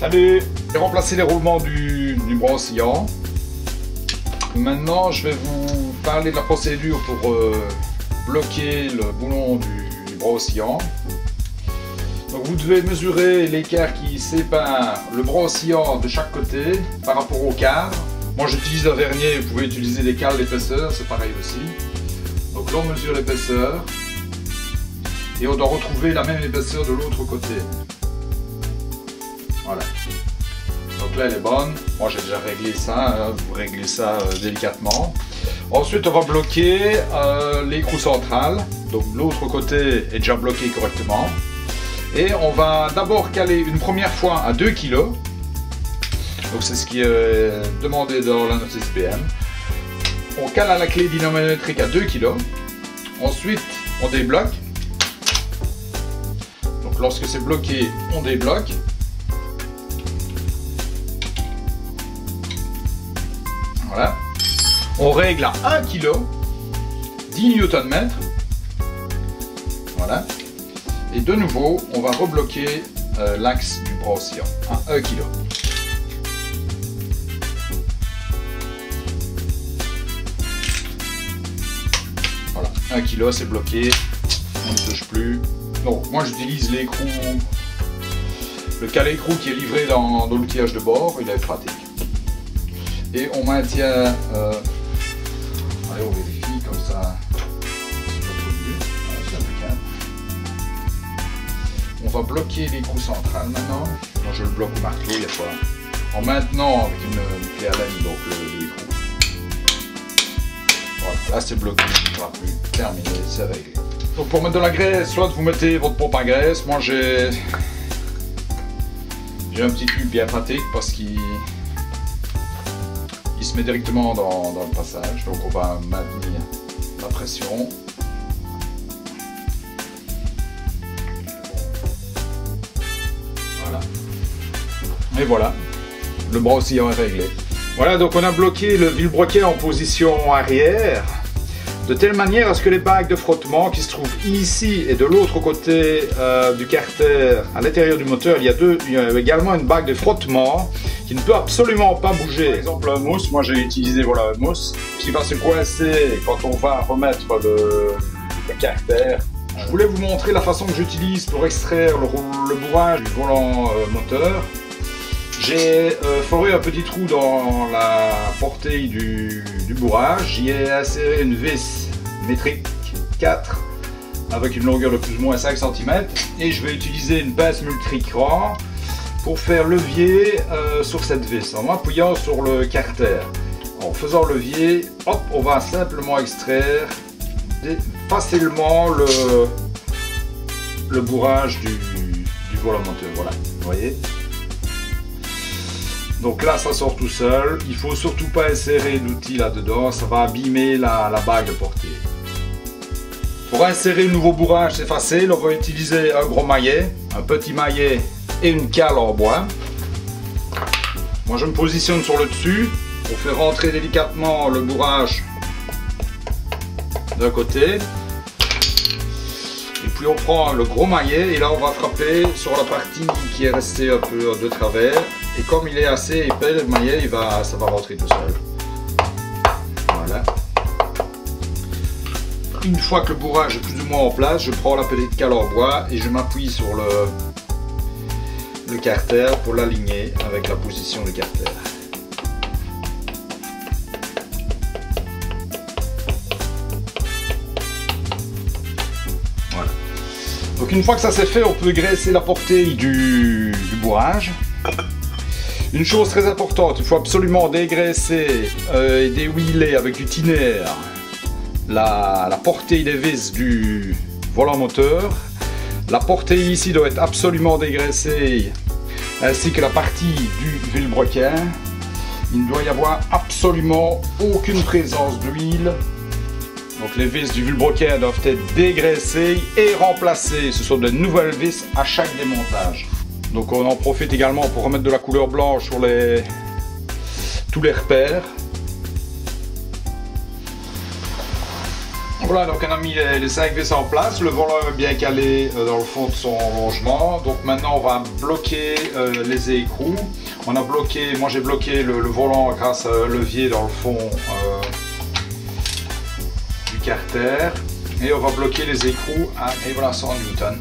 Salut! J'ai remplacé les roulements du bras oscillant. Maintenant, je vais vous parler de la procédure pour bloquer le boulon du bras oscillant. Donc vous devez mesurer l'écart qui sépare le bras oscillant de chaque côté par rapport au quart. Moi j'utilise un vernier, vous pouvez utiliser des cales d'épaisseur, c'est pareil aussi. Donc là on mesure l'épaisseur et on doit retrouver la même épaisseur de l'autre côté. Voilà. Donc là elle est bonne, moi j'ai déjà réglé ça, hein. Vous réglez ça délicatement. Ensuite on va bloquer l'écrou central, donc l'autre côté est déjà bloqué correctement. Et on va d'abord caler une première fois à 2 kg. Donc c'est ce qui est demandé dans la note SBM. On cale à la clé dynamométrique à 2 kg. Ensuite on débloque. Donc lorsque c'est bloqué, on débloque. Voilà. On règle à 1 kg, 10 Nm. Voilà. Et de nouveau, on va rebloquer l'axe du bras oscillant à 1 kg. Voilà, 1 kg c'est bloqué, on ne touche plus. Donc moi j'utilise l'écrou, le cale-écrou qui est livré dans l'outillage de bord, il est pratique. Et on maintient, allez on vérifie comme ça. On va bloquer l'écrou central maintenant. Moi je le bloque au marteau, il y a pas. En maintenant avec une clé à laine donc l'écrou. Voilà, là c'est bloqué, il ne pourra plus. Terminé, c'est réglé. Donc pour mettre de la graisse, soit vous mettez votre pompe à graisse. Moi j'ai un petit tube bien pratique parce qu'il se met directement dans le passage. Donc on va maintenir la pression. Et voilà, le bras oscillant est réglé. Voilà, donc on a bloqué le vilebrequin en position arrière, de telle manière à ce que les bagues de frottement qui se trouvent ici et de l'autre côté du carter, à l'intérieur du moteur, il y a également une bague de frottement qui ne peut absolument pas bouger. Par exemple, un mousse, moi j'ai utilisé voilà, un mousse qui va se coincer quand on va remettre le carter. Je voulais vous montrer la façon que j'utilise pour extraire le bourrage du volant moteur. J'ai foré un petit trou dans la portée du bourrage. J'y ai inséré une vis métrique 4 avec une longueur de plus ou moins 5 cm. Et je vais utiliser une pince multicran pour faire levier sur cette vis en appuyant sur le carter. En faisant levier, hop, on va simplement extraire facilement le bourrage du volant moteur. Voilà, vous voyez. Donc là ça sort tout seul, il ne faut surtout pas insérer d'outils là-dedans, ça va abîmer la bague de portée. Pour insérer le nouveau bourrage c'est facile, on va utiliser un gros maillet, un petit maillet et une cale en bois. Moi je me positionne sur le dessus pour faire rentrer délicatement le bourrage d'un côté. Et puis on prend le gros maillet et là on va frapper sur la partie qui est restée un peu de travers. Et comme il est assez épais le maillet, ça va rentrer tout seul. Voilà. Une fois que le bourrage est plus ou moins en place, je prends la petite cale en bois et je m'appuie sur le carter pour l'aligner avec la position du carter. Voilà. Donc une fois que ça c'est fait, on peut graisser la portée du bourrage. Une chose très importante, il faut absolument dégraisser et déhuiler avec du thinner la portée des vis du volant moteur. La portée ici doit être absolument dégraissée, ainsi que la partie du vilebrequin. Il ne doit y avoir absolument aucune présence d'huile. Donc les vis du vilebrequin doivent être dégraissées et remplacées. Ce sont de nouvelles vis à chaque démontage. Donc on en profite également pour remettre de la couleur blanche sur tous les repères. Voilà, donc on a mis les 5 vis en place, le volant est bien calé dans le fond de son rangement. Donc maintenant on va bloquer les écrous. On a bloqué, moi j'ai bloqué le volant grâce à un levier dans le fond du carter. Et on va bloquer les écrous à, et voilà, 100 Newton.